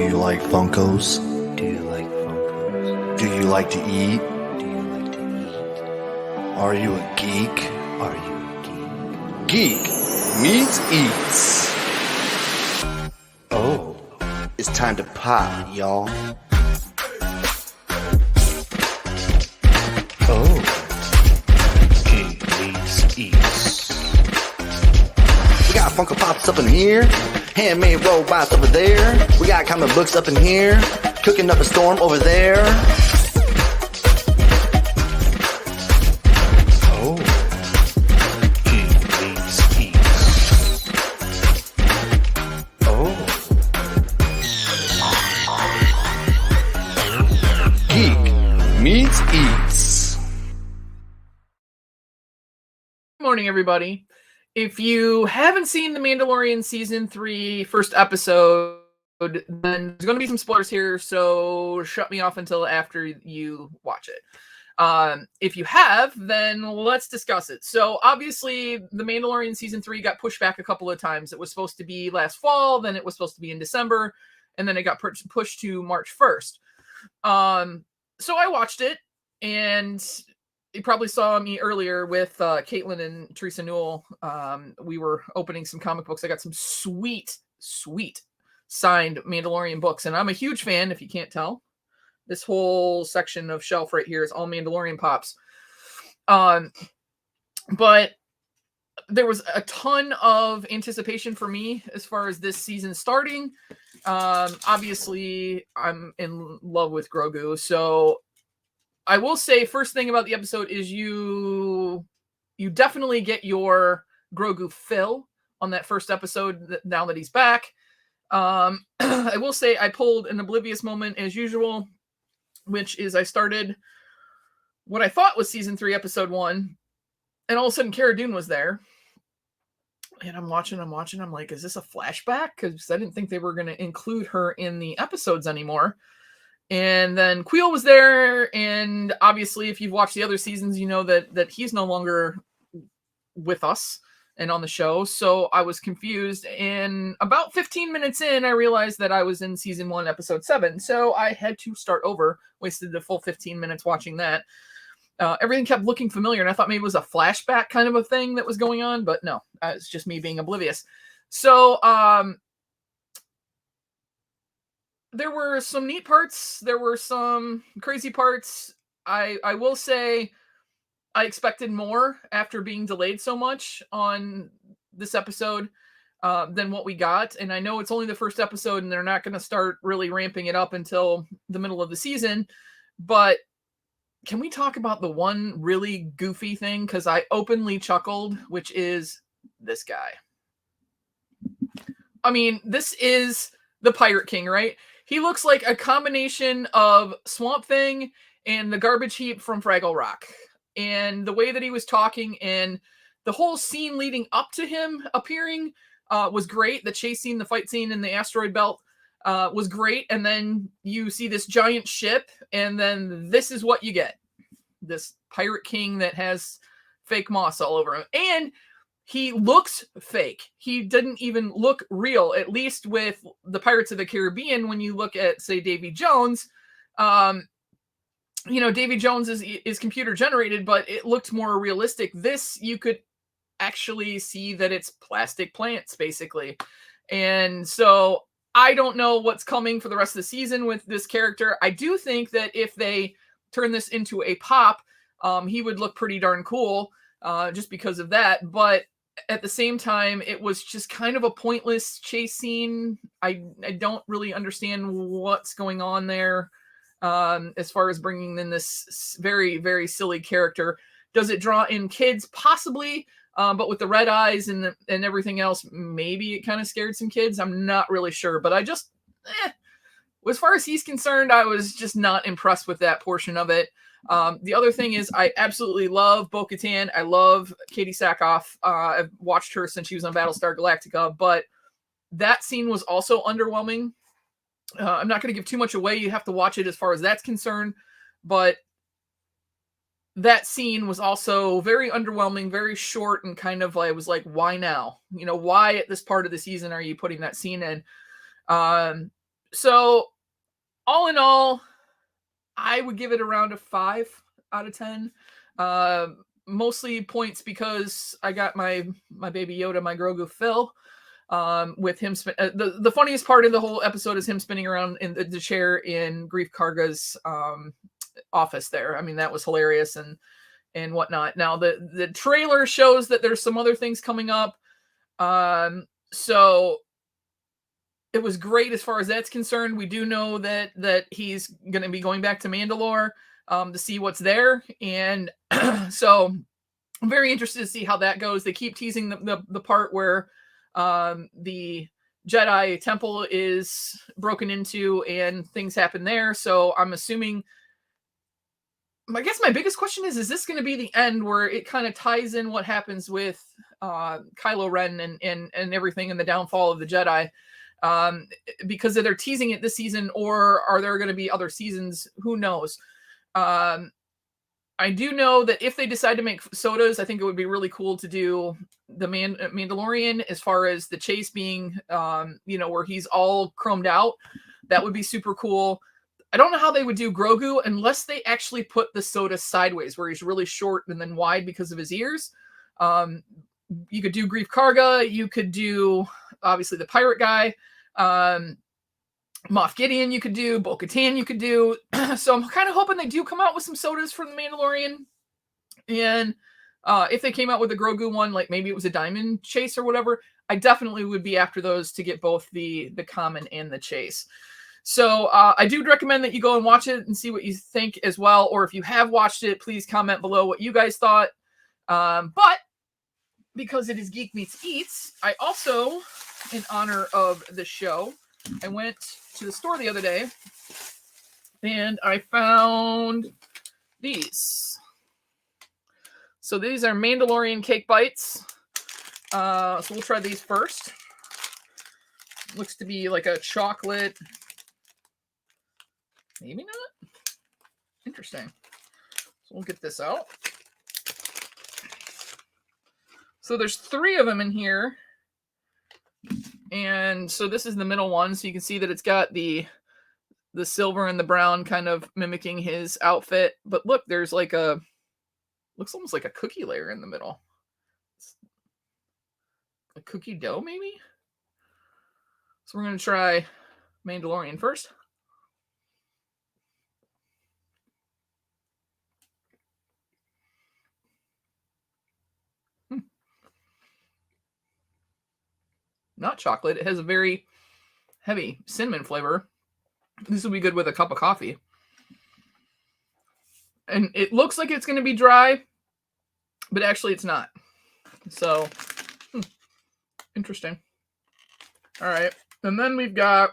you like Funkos? Do you like Funkos? Do you like to eat? Do you like to eat? Are you a geek? Are you a geek? Geek meets eats. Oh, It's time to pop, y'all. oh. Geek meets eats. We got Funko Pops up in here, handmade robots over there. We got comic books up in here, cooking up a storm over there. Oh, Geek meets eats. Oh, Geek meets eats. Good morning, everybody. If you haven't seen the Mandalorian Season 3 first episode, then there's going to be some spoilers here, so shut me off until after you watch it. If you have, then let's discuss it. So obviously, the Mandalorian Season 3 got pushed back a couple of times. It was supposed to be last fall, then it was supposed to be in December, and then it got pushed to March 1st. So I watched it, and you probably saw me earlier with Caitlin and Teresa Newell. We were opening some comic books. I got some sweet signed Mandalorian books, and I'm a huge fan, if you can't tell. This whole section of shelf right here is all Mandalorian pops. But there was a ton of anticipation for me as far as this season starting. Obviously, I'm in love with Grogu, so I will say first thing about the episode is you definitely get your Grogu fill on that first episode now that he's back. I will say I pulled an oblivious moment as usual, which is I started what I thought was season 3, episode 1, and all of a sudden Cara Dune was there. And I'm watching. I'm like, is this a flashback? Because I didn't think they were going to include her in the episodes anymore. And then Queel was there, and obviously, if you've watched the other seasons, you know that he's no longer with us and on the show. So I was confused, and about 15 minutes in, I realized that I was in season 1, episode 7. So I had to start over. Wasted the full 15 minutes watching that. Everything kept looking familiar, and I thought maybe it was a flashback kind of a thing that was going on, but no, it's just me being oblivious. So there were some neat parts. There were some crazy parts. I will say I expected more after being delayed so much on this episode than what we got. And I know it's only the first episode and they're not going to start really ramping it up until the middle of the season. But can we talk about the one really goofy thing? Because I openly chuckled, which is this guy. I mean, this is the Pirate King, right? He looks like a combination of Swamp Thing and the garbage heap from Fraggle Rock. And the way that he was talking and the whole scene leading up to him appearing was great. The chase scene, the fight scene in the asteroid belt was great. And then you see this giant ship, and then this is what you get. This Pirate King that has fake moss all over him. And he looks fake. He didn't even look real, at least with the Pirates of the Caribbean. When you look at, say, Davy Jones, Davy Jones is computer generated, but it looked more realistic. This, you could actually see that it's plastic plants, basically. And so I don't know what's coming for the rest of the season with this character. I do think that if they turn this into a pop, he would look pretty darn cool just because of that. But at the same time, it was just kind of a pointless chase scene. I don't really understand what's going on there as far as bringing in this very, very silly character. Does it draw in kids? Possibly. But with the red eyes and everything else, maybe it kind of scared some kids. I'm not really sure. But I just, as far as he's concerned, I was just not impressed with that portion of it. The other thing is I absolutely love Bo-Katan. I love Katie Sackhoff. I've watched her since she was on Battlestar Galactica, but that scene was also underwhelming. I'm not going to give too much away. You have to watch it as far as that's concerned, but that scene was also very underwhelming, very short, and kind of I was like, why now? Why at this part of the season are you putting that scene in? So all in all, I would give it around a 5 out of 10. Mostly points because I got my baby Yoda, my Grogu Phil, with him. The funniest part of the whole episode is him spinning around in the chair in Grief Karga's office there. I mean, that was hilarious and whatnot. Now the trailer shows that there's some other things coming up. So it was great as far as that's concerned. We do know that he's going to be going back to Mandalore to see what's there. And so I'm very interested to see how that goes. They keep teasing the part where the Jedi temple is broken into and things happen there. So I'm assuming, I guess my biggest question is this going to be the end where it kind of ties in what happens with Kylo Ren and everything and the downfall of the Jedi? Because they're teasing it this season, or are there going to be other seasons? Who knows? I do know that if they decide to make sodas, I think it would be really cool to do the Mandalorian as far as the chase being, where he's all chromed out. That would be super cool. I don't know how they would do Grogu unless they actually put the soda sideways, where he's really short and then wide because of his ears. You could do Grief Karga. You could do, obviously, the pirate guy. Moff Gideon you could do. Bo-Katan you could do. So I'm kind of hoping they do come out with some sodas for the Mandalorian. And if they came out with a Grogu one, like maybe it was a diamond chase or whatever, I definitely would be after those to get both the common and the chase. So I do recommend that you go and watch it and see what you think as well. Or if you have watched it, please comment below what you guys thought. But because it is Geek Meets Eats, I also, in honor of the show, I went to the store the other day and I found these. So these are Mandalorian cake bites. So we'll try these first. Looks to be like a chocolate. Maybe not. Interesting. So we'll get this out. So there's 3 of them in here. And so this is the middle one. So you can see that it's got the silver and the brown kind of mimicking his outfit. But look, there's like looks almost like a cookie layer in the middle. A cookie dough, maybe? So we're going to try Mandalorian first. Not chocolate. It has a very heavy cinnamon flavor. This will be good with a cup of coffee. And it looks like it's going to be dry, but actually it's not. So, interesting. All right. And then we've got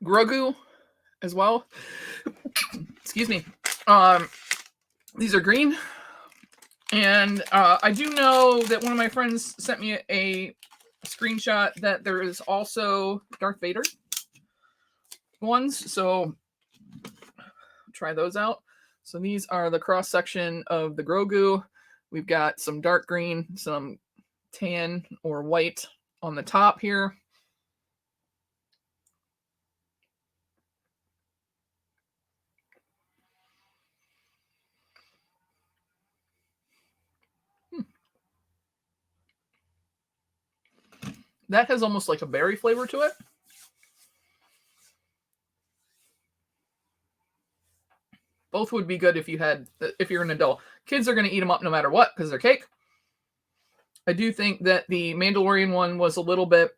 Grogu as well. Excuse me. These are green. And I do know that one of my friends sent me a screenshot that there is also Darth Vader ones. So try those out. So these are the cross section of the Grogu. We've got some dark green, some tan or white on the top here. That has almost like a berry flavor to it. Both would be good if you're an adult. Kids are going to eat them up no matter what because they're cake. I do think that the Mandalorian one was a little bit,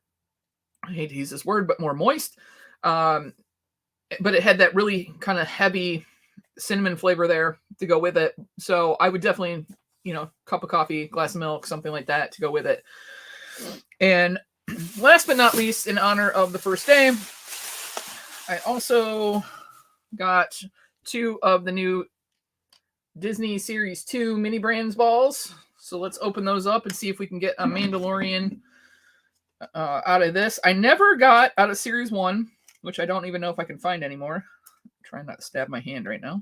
I hate to use this word, but more moist. But it had that really kind of heavy cinnamon flavor there to go with it. So I would definitely, cup of coffee, glass of milk, something like that to go with it. And last but not least, in honor of the first day, I also got 2 of the new Disney Series 2 mini brands balls. So let's open those up and see if we can get a Mandalorian out of this. I never got out of Series 1, which I don't even know if I can find anymore. I'm trying not to stab my hand right now.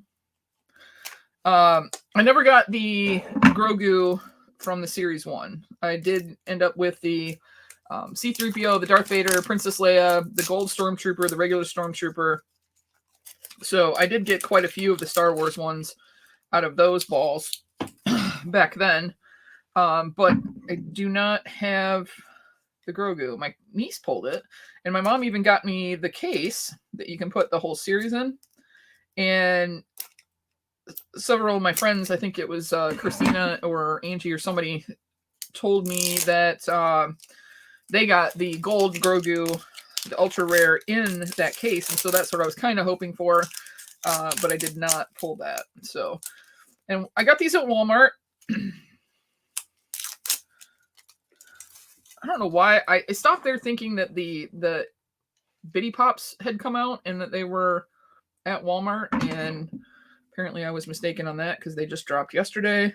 I never got the Grogu from the Series 1. I did end up with the C-3PO, the Darth Vader, Princess Leia, the Gold Stormtrooper, the regular Stormtrooper. So I did get quite a few of the Star Wars ones out of those balls back then. But I do not have the Grogu. My niece pulled it, and my mom even got me the case that you can put the whole series in. And several of my friends, I think it was Christina or Angie or somebody, told me that they got the gold Grogu, the ultra rare, in that case, and so that's what I was kind of hoping for, but I did not pull that. So, and I got these at Walmart. I don't know why I stopped there thinking that the Bitty Pops had come out and that they were at Walmart, and apparently I was mistaken on that because they just dropped yesterday.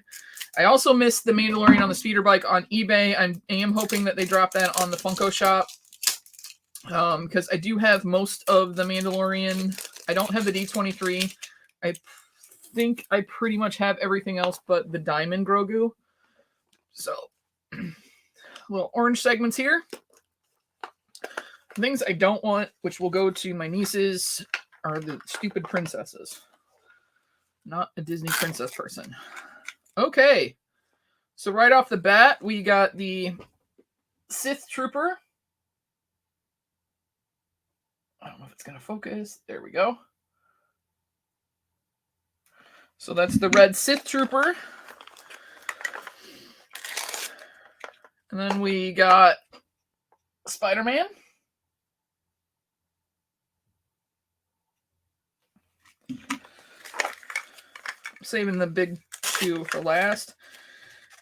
I also missed the Mandalorian on the speeder bike on eBay. I am hoping that they drop that on the Funko Shop, because I do have most of the Mandalorian. I don't have the D23. I think I pretty much have everything else but the Diamond Grogu. So, little orange segments here. Things I don't want, which will go to my nieces, are the stupid princesses. Not a Disney princess person. Okay. So right off the bat, we got the Sith Trooper. I don't know if it's going to focus. There we go. So that's the red Sith Trooper. And then we got Spider-Man. Saving the big two for last.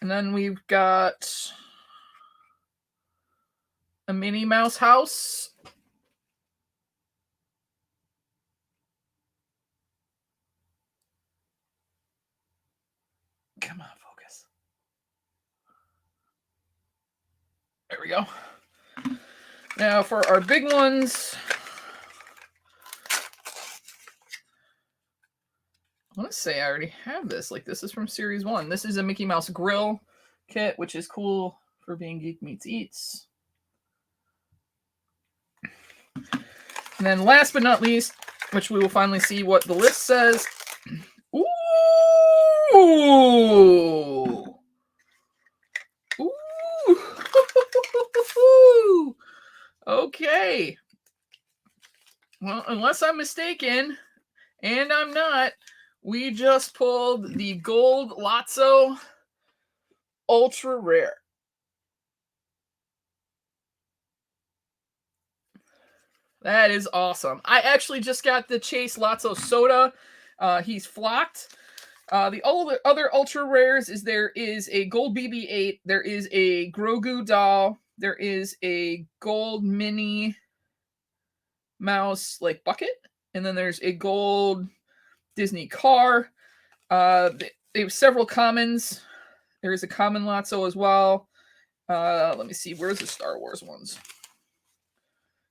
And then we've got a Minnie Mouse house. Come on, focus. There we go. Now for our big ones, I want to say I already have this. Like, this is from Series 1. This is a Mickey Mouse grill kit, which is cool for being Geek Meets Eats. And then last but not least, which we will finally see what the list says. Ooh! Ooh! Okay. Well, unless I'm mistaken, and I'm not, we just pulled the gold Lotso ultra rare. That is awesome. I actually just got the Chase Lotso soda. He's flocked. The other ultra rares is there is a gold BB-8, there is a Grogu doll, there is a gold Minnie Mouse like bucket, and then there's a gold Disney car. They have several commons. There is a common Lotso as well. Let me see. Where's the Star Wars ones?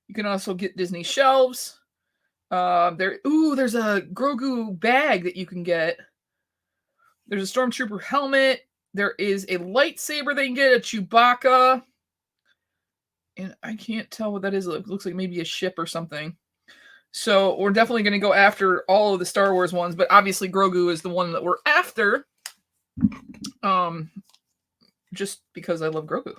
You can also get Disney shelves. There's a Grogu bag that you can get. There's a Stormtrooper helmet. There is a lightsaber they can get, a Chewbacca. And I can't tell what that is. It looks like maybe a ship or something. So we're definitely going to go after all of the Star Wars ones, but obviously Grogu is the one that we're after. Just because I love Grogu.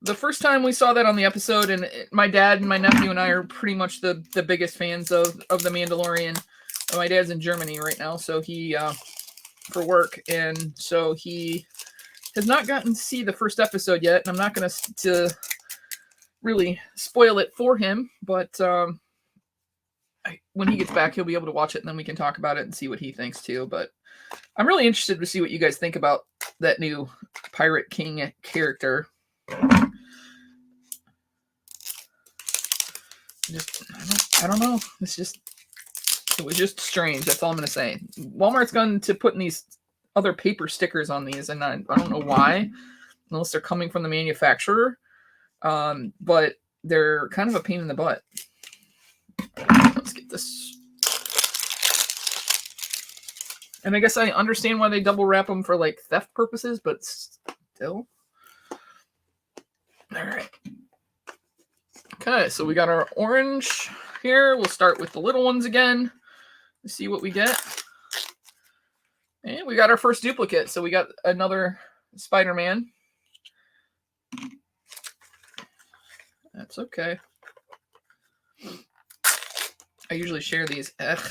The first time we saw that on the episode, and my dad and my nephew and I are pretty much the biggest fans of The Mandalorian. My dad's in Germany right now, so he, for work, and so he has not gotten to see the first episode yet, and I'm not going to really spoil it for him, but when he gets back, he'll be able to watch it, and then we can talk about it and see what he thinks too. But I'm really interested to see what you guys think about that new Pirate King character. I don't know. It was just strange. That's all I'm going to say. Walmart's going to put in these other paper stickers on these, and I don't know why, unless they're coming from the manufacturer. But they're kind of a pain in the butt. Let's get this. And I guess I understand why they double wrap them for like theft purposes, but still. All right. Okay, so we got our orange here. We'll start with the little ones again. Let's see what we get. And we got our first duplicate. So we got another Spider-Man. That's okay. I usually share these. Ugh.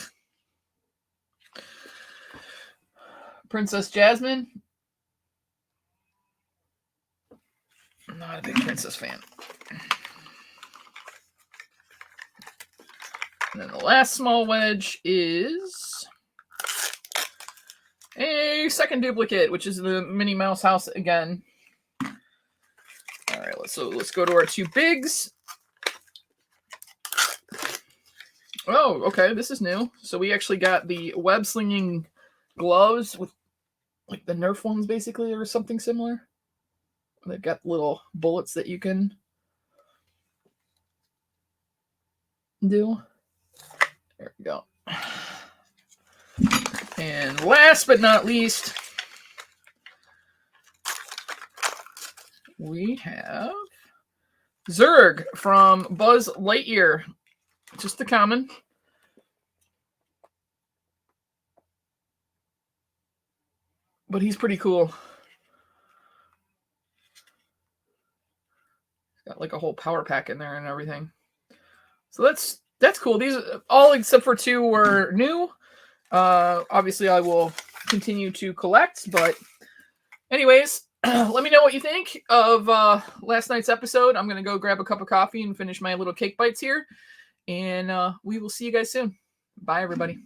Princess Jasmine. I'm not a big Princess fan. And then the last small wedge is a second duplicate, which is the Minnie Mouse house again. All right, let's go to our two bigs. Oh, okay, this is new. So we actually got the web slinging gloves with like the Nerf ones, basically, or something similar. They've got little bullets that you can do. There we go. And last but not least, we have Zurg from Buzz Lightyear. Just the common. But he's pretty cool. Got like a whole power pack in there and everything. So that's cool. These all except for two were new. Obviously I will continue to collect, but anyways, let me know what you think of last night's episode. I'm gonna go grab a cup of coffee and finish my little cake bites here, and we will see you guys soon. Bye, everybody.